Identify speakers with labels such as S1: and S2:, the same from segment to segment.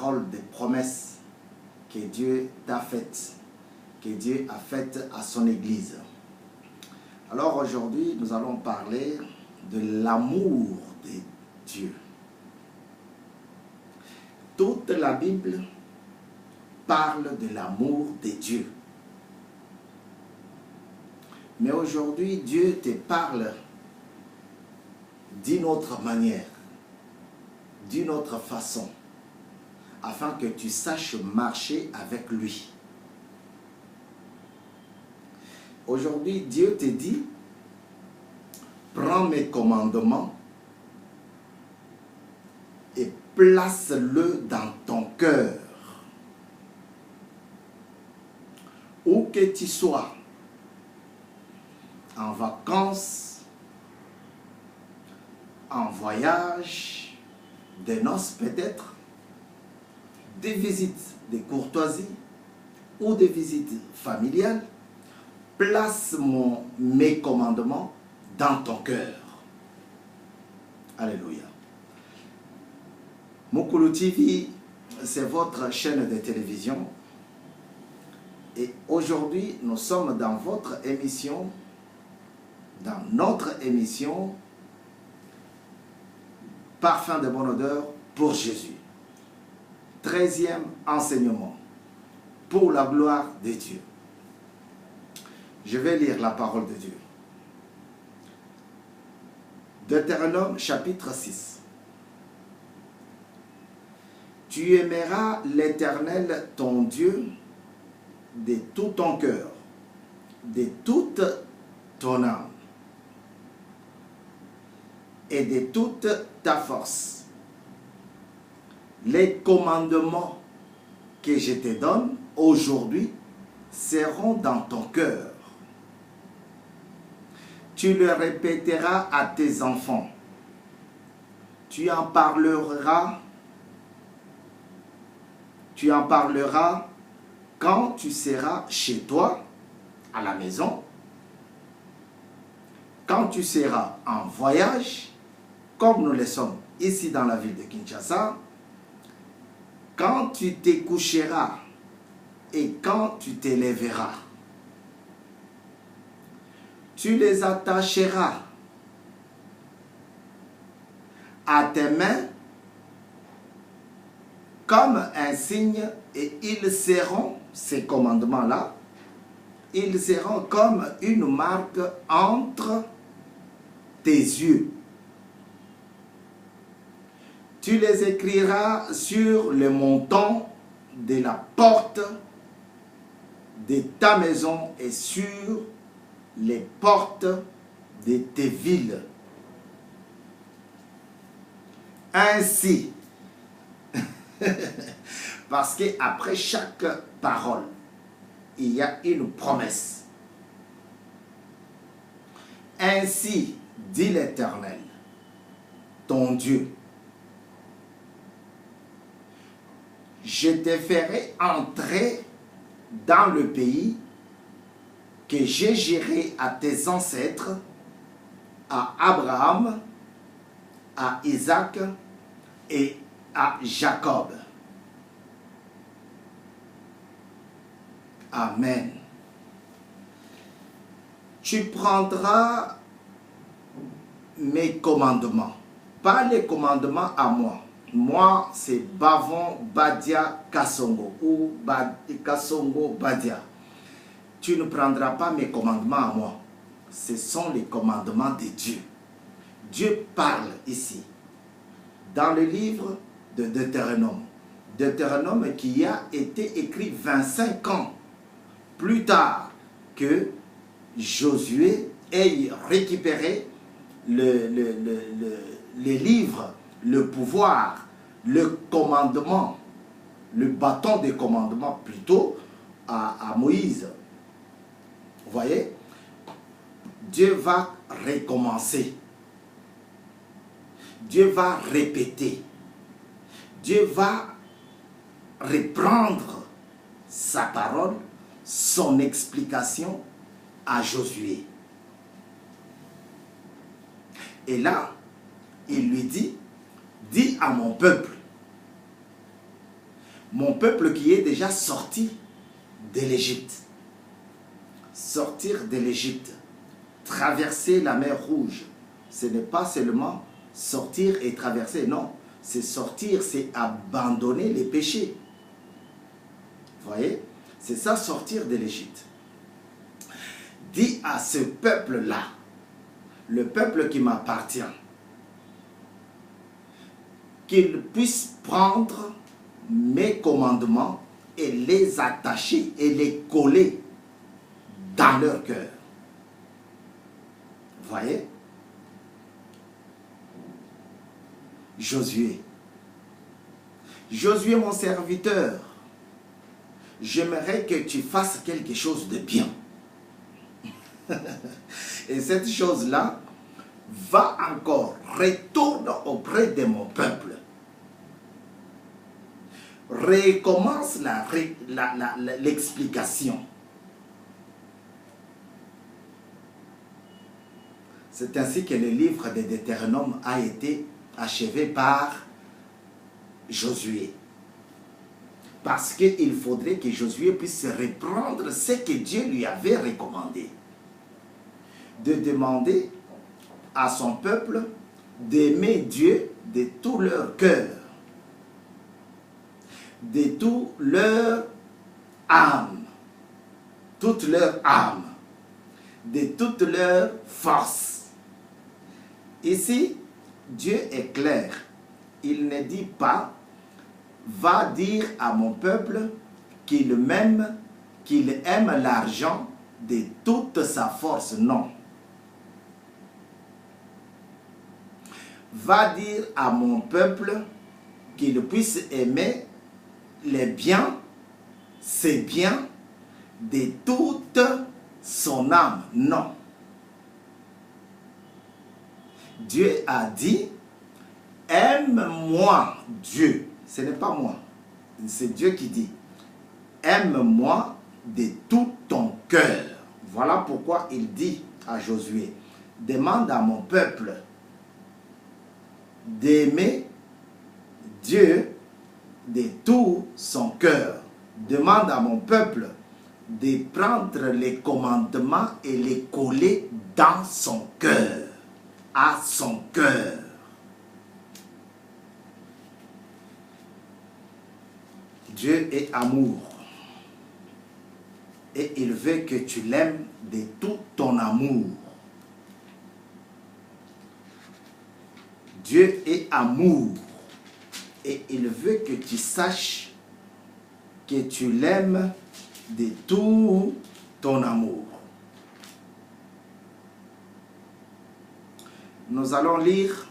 S1: parole des promesses que Dieu t'a faites, que Dieu a faites à son Église. Alors aujourd'hui, nous allons parler de l'amour de Dieu. Toute la Bible parle de l'amour de Dieu. Mais aujourd'hui, Dieu te parle d'une autre manière, d'une autre façon, afin que tu saches marcher avec lui. Aujourd'hui, Dieu te dit, prends mes commandements et place-le dans ton cœur. Où que tu sois, en vacances, en voyage, des noces peut-être, des visites de courtoisie ou des visites familiales, place mes commandements dans ton cœur. Alléluia. Mukulu TV, c'est votre chaîne de télévision. Et aujourd'hui, nous sommes dans votre émission, dans notre émission, Parfum de bonne odeur pour Jésus. 13e enseignement, pour la gloire de Dieu. Je vais lire la parole de Dieu. Deutéronome chapitre 6. Tu aimeras l'Éternel ton Dieu de tout ton cœur, de toute ton âme et de toute ta force. Les commandements que je te donne aujourd'hui seront dans ton cœur. Tu le répéteras à tes enfants. Tu en parleras quand tu seras chez toi, à la maison, quand tu seras en voyage, comme nous le sommes ici dans la ville de Kinshasa, quand tu te coucheras et quand tu te lèveras. Tu les attacheras à tes mains comme un signe et ils seront, ces commandements-là, ils seront comme une marque entre tes yeux. Tu les écriras sur le montant de la porte de ta maison et sur les portes de tes villes. Ainsi, parce qu'après chaque parole, il y a une promesse. Ainsi, dit l'Éternel, ton Dieu, je te ferai entrer dans le pays que j'ai juré à tes ancêtres, à Abraham, à Isaac et à Jacob. Amen. Tu prendras mes commandements, pas les commandements à moi. Moi, c'est Bavon Badia Kasongo ou Kasongo Badia. Tu ne prendras pas mes commandements à moi. Ce sont les commandements de Dieu. Dieu parle ici, dans le livre de Deutéronome. Deutéronome qui a été écrit 25 ans plus tard que Josué ait récupéré le livre, le pouvoir, le commandement, le bâton de commandement plutôt à Moïse. Vous voyez, Dieu va recommencer. Dieu va répéter. Dieu va reprendre sa parole, son explication à Josué. Et là, il lui dit, dis à mon peuple Mon peuple qui est déjà sorti de l'Égypte. Sortir de l'Égypte, traverser la mer Rouge, ce n'est pas seulement sortir et traverser, non. C'est sortir, c'est abandonner les péchés. Vous voyez? C'est ça, sortir de l'Égypte. Dis à ce peuple-là, le peuple qui m'appartient, qu'il puisse prendre mes commandements et les attacher et les coller dans leur cœur. Vous voyez? Josué. Josué, mon serviteur, j'aimerais que tu fasses quelque chose de bien. Et cette chose-là, va encore, retourne auprès de mon peuple. Recommence l'explication. C'est ainsi que le livre de Deutéronome a été achevé par Josué. Parce qu'il faudrait que Josué puisse reprendre ce que Dieu lui avait recommandé. De demander à son peuple d'aimer Dieu de tout leur cœur, de toute leur âme, toute leur âme, de toute leur force. Ici, Dieu est clair. Il ne dit pas, va dire à mon peuple qu'il m'aime, qu'il aime l'argent de toute sa force. Non. Va dire à mon peuple qu'il puisse aimer les biens, ses biens, de toute son âme. Non. Dieu a dit, aime-moi, Dieu. Ce n'est pas moi. C'est Dieu qui dit, aime-moi de tout ton cœur. Voilà pourquoi il dit à Josué, demande à mon peuple d'aimer Dieu de tout son cœur. Demande à mon peuple de prendre les commandements et les coller dans son cœur, à son cœur. Dieu est amour et il veut que tu l'aimes de tout ton amour. Dieu est amour et il veut que tu saches que tu l'aimes de tout ton amour. Nous allons lire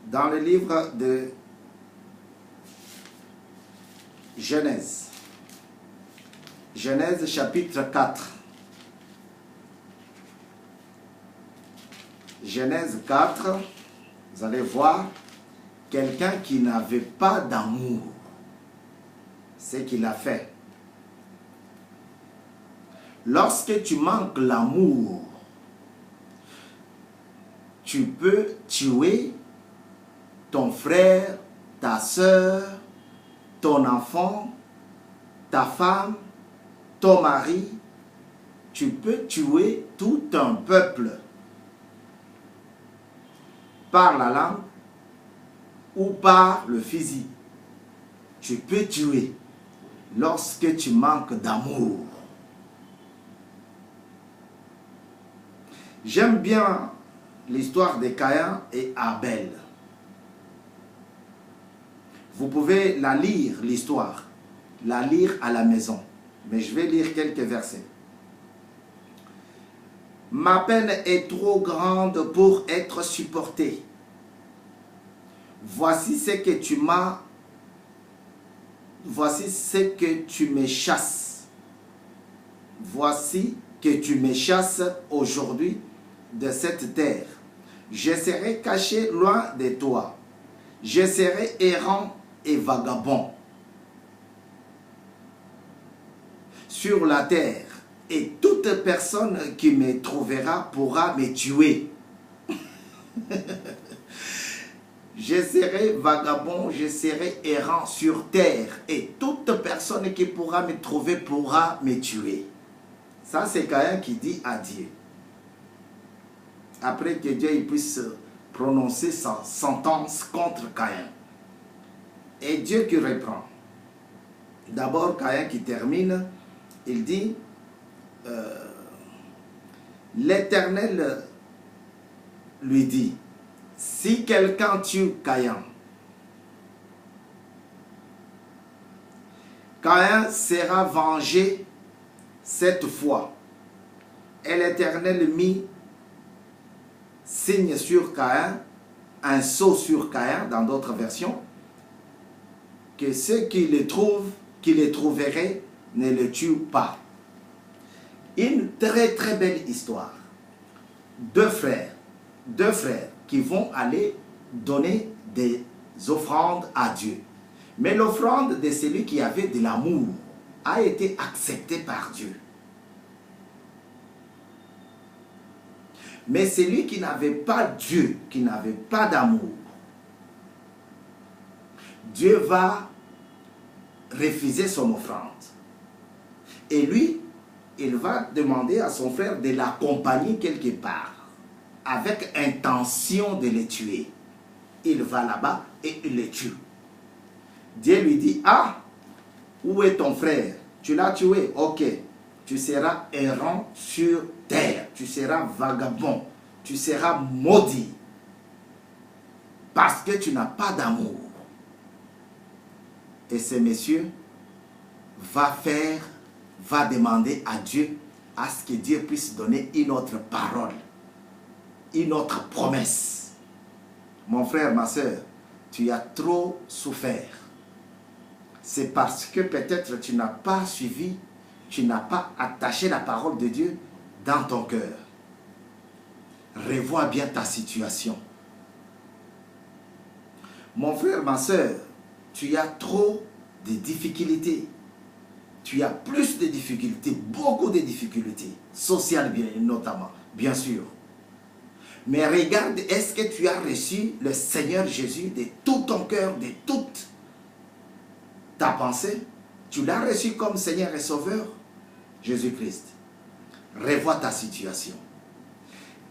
S1: dans le livre de Genèse. Genèse chapitre 4. Genèse 4, vous allez voir quelqu'un qui n'avait pas d'amour. Ce qu'il a fait. Lorsque tu manques l'amour, tu peux tuer ton frère, ta soeur, ton enfant, ta femme, ton mari. Tu peux tuer tout un peuple par la langue ou par le physique. Tu peux tuer lorsque tu manques d'amour. J'aime bien l'histoire de Caïn et Abel. Vous pouvez la lire, l'histoire, la lire à la maison. Mais je vais lire quelques versets. Ma peine est trop grande pour être supportée. Voici ce que tu m'as, voici ce que tu me chasses. Voici que tu me chasses aujourd'hui de cette terre. Je serai caché loin de toi. Je serai errant et vagabond sur la terre. Et toute personne qui me trouvera pourra me tuer. Je serai vagabond, je serai errant sur terre. Et toute personne qui pourra me trouver pourra me tuer. Ça, c'est Caïn qui dit à Dieu. Après que Dieu puisse prononcer sa sentence contre Caïn. Et Dieu qui reprend. D'abord, Caïn qui termine, il dit, l'Éternel lui dit, si quelqu'un tue Caïn, Caïn sera vengé cette fois. Et l'Éternel mit signe sur Caïn, un sceau sur Caïn dans d'autres versions, que ceux qui le trouvent, qui le trouveraient, ne le tuent pas. Une très très belle histoire. Deux frères qui vont aller donner des offrandes à Dieu. Mais l'offrande de celui qui avait de l'amour a été acceptée par Dieu. Mais celui qui n'avait pas Dieu, qui n'avait pas d'amour, Dieu va refuser son offrande. Et lui, il va demander à son frère de l'accompagner quelque part, avec intention de le tuer. Il va là-bas et il le tue. Dieu lui dit, ah, où est ton frère? Tu l'as tué, ok. Tu seras errant sur terre, tu seras vagabond, tu seras maudit, parce que tu n'as pas d'amour. Et ce monsieur va demander à Dieu, à ce que Dieu puisse donner une autre parole, une autre promesse. Mon frère, ma soeur, tu as trop souffert. C'est parce que peut-être tu n'as pas suivi, tu n'as pas attaché la parole de Dieu dans ton cœur. Revois bien ta situation. Mon frère, ma soeur, tu as trop de difficultés. Tu as plus de difficultés, beaucoup de difficultés, sociales bien, notamment, bien sûr. Mais regarde, est-ce que tu as reçu le Seigneur Jésus de tout ton cœur, de toute ta pensée? Tu l'as reçu comme Seigneur et Sauveur? Jésus-Christ. Revois ta situation.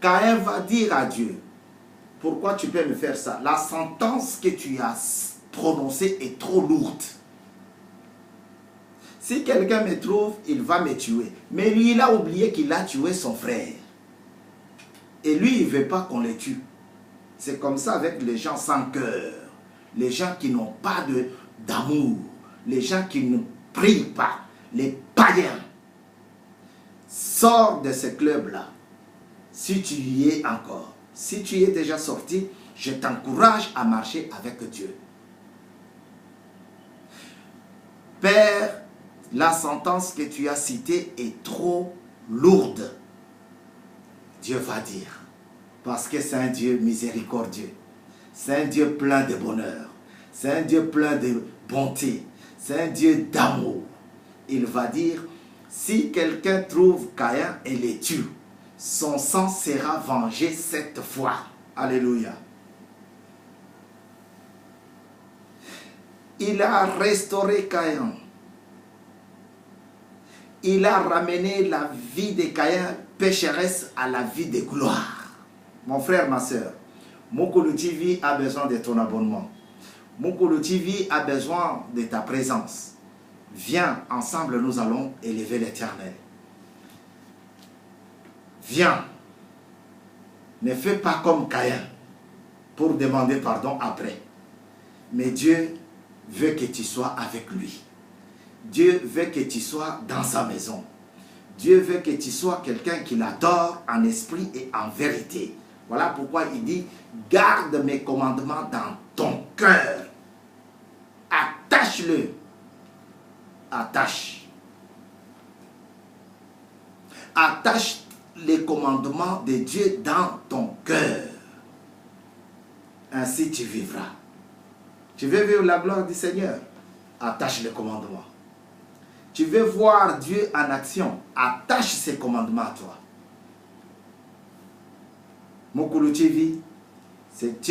S1: Caïn va dire à Dieu, pourquoi tu peux me faire ça? La sentence que tu as prononcée est trop lourde. Si quelqu'un me trouve, il va me tuer. Mais lui, il a oublié qu'il a tué son frère. Et lui, il ne veut pas qu'on le tue. C'est comme ça avec les gens sans cœur. Les gens qui n'ont pas d'amour. Les gens qui ne prient pas. Les païens. Sors de ce club-là. Si tu y es encore. Si tu y es déjà sorti, je t'encourage à marcher avec Dieu. Père, la sentence que tu as citée est trop lourde. Dieu va dire. Parce que c'est un Dieu miséricordieux. C'est un Dieu plein de bonheur. C'est un Dieu plein de bonté. C'est un Dieu d'amour. Il va dire, si quelqu'un trouve Caïn et le tue, son sang sera vengé cette fois. Alléluia. Il a restauré Caïn. Il a ramené la vie de Caïn pécheresse à la vie de gloire. Mon frère, ma soeur, Mukulu TV a besoin de ton abonnement. Mukulu TV a besoin de ta présence. Viens, ensemble nous allons élever l'Éternel. Viens. Ne fais pas comme Caïn pour demander pardon après. Mais Dieu veut que tu sois avec lui. Dieu veut que tu sois dans sa maison. Dieu veut que tu sois quelqu'un qui l'adore en esprit et en vérité. Voilà pourquoi il dit, garde mes commandements dans ton cœur. Attache-le. Attache. Attache les commandements de Dieu dans ton cœur. Ainsi tu vivras. Tu veux vivre la gloire du Seigneur? Attache les commandements. Tu veux voir Dieu en action? Attache ses commandements à toi. Mukulu TV, c'est